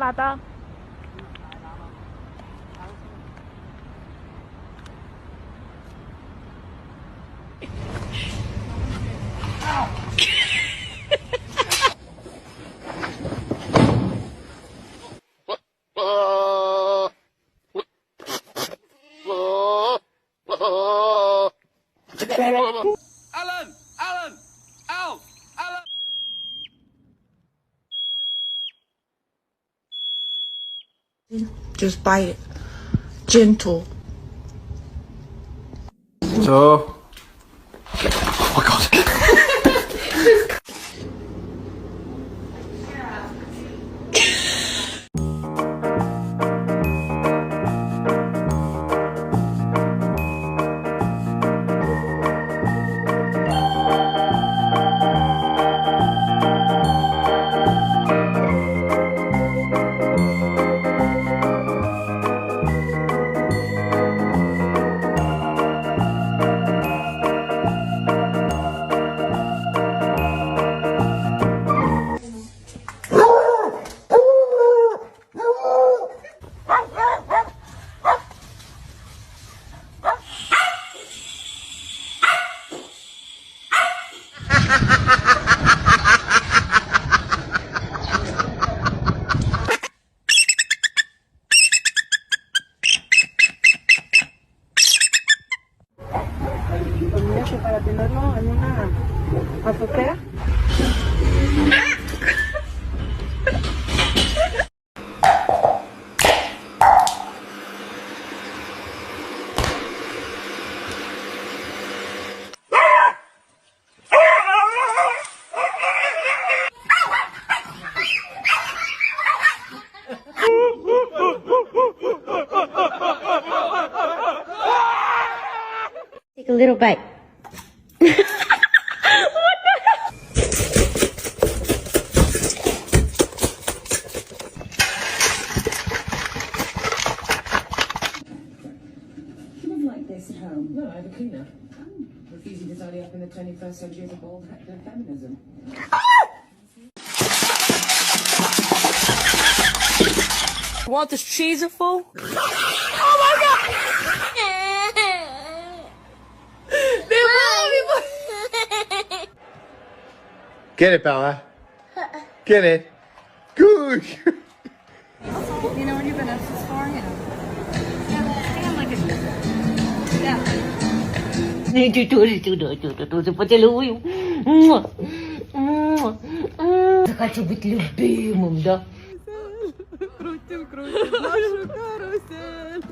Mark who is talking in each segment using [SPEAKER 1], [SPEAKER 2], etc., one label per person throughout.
[SPEAKER 1] 나다.
[SPEAKER 2] Alan! Al! Alan!
[SPEAKER 3] Just bite it. Gentle.
[SPEAKER 4] So. Oh my god.
[SPEAKER 3] Para tenerlo en una azotea.
[SPEAKER 5] Take a little bite.
[SPEAKER 6] No, I have a cleaner. Refusing to tidy up in the 21st century is a bold act of feminism.
[SPEAKER 1] Want this cheese full?
[SPEAKER 4] Get it, Bella. Get it. Good.
[SPEAKER 3] You know when you've been up this far, you know. Yeah, like it. Yeah.
[SPEAKER 5] Поцелуй, поцелуй. Хочу быть любимым, да?
[SPEAKER 1] Крутим нашу карусель.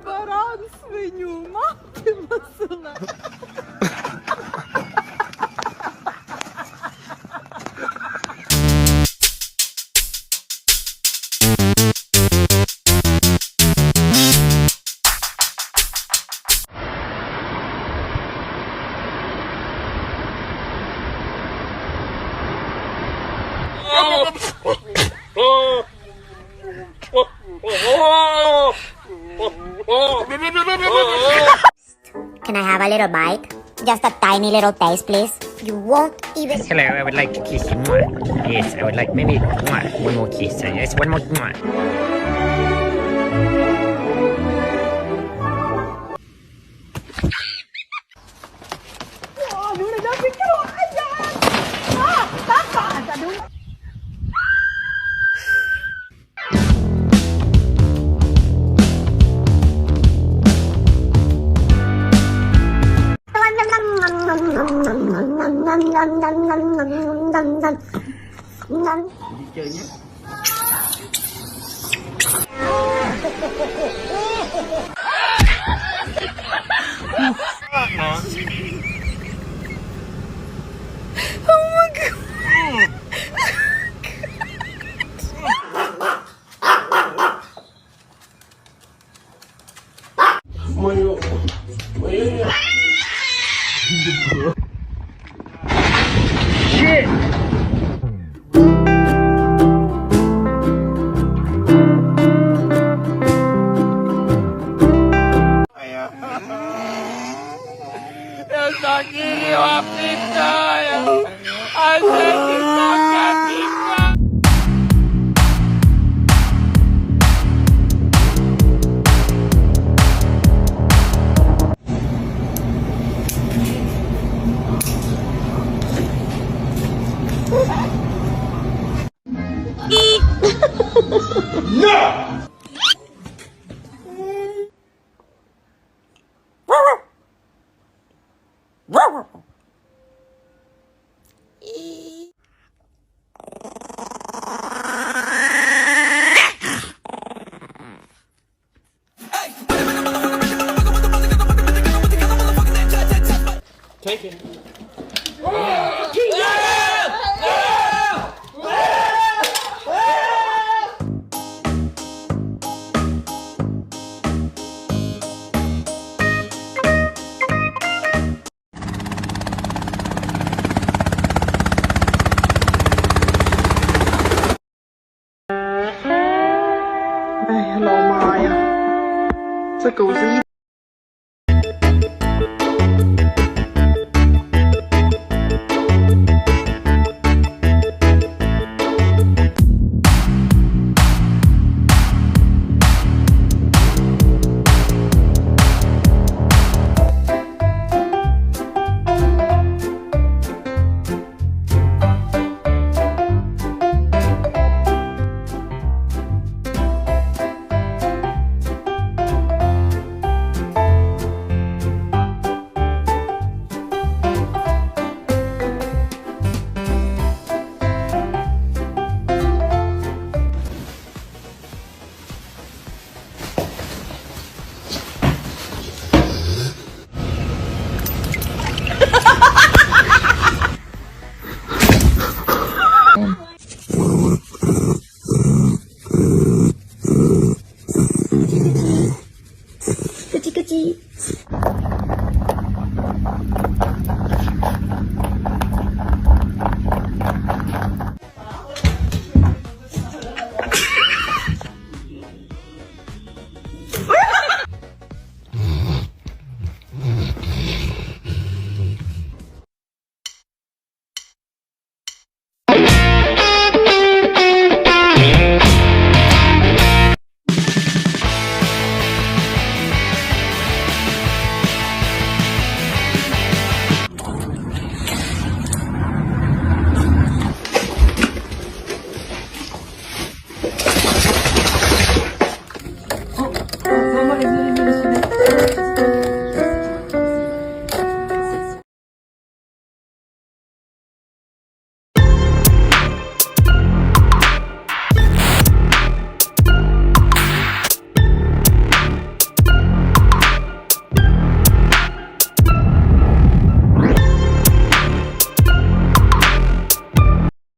[SPEAKER 1] Баран свиню, мати масила.
[SPEAKER 5] Can I have a little bite? Just a tiny little taste, please. You won't even...
[SPEAKER 7] Hello, I would like to kiss you. Mwah. Yes, I would like maybe one more kiss. Yes, one more.
[SPEAKER 2] Take it.
[SPEAKER 8] Ai, hello Maya. 这狗是一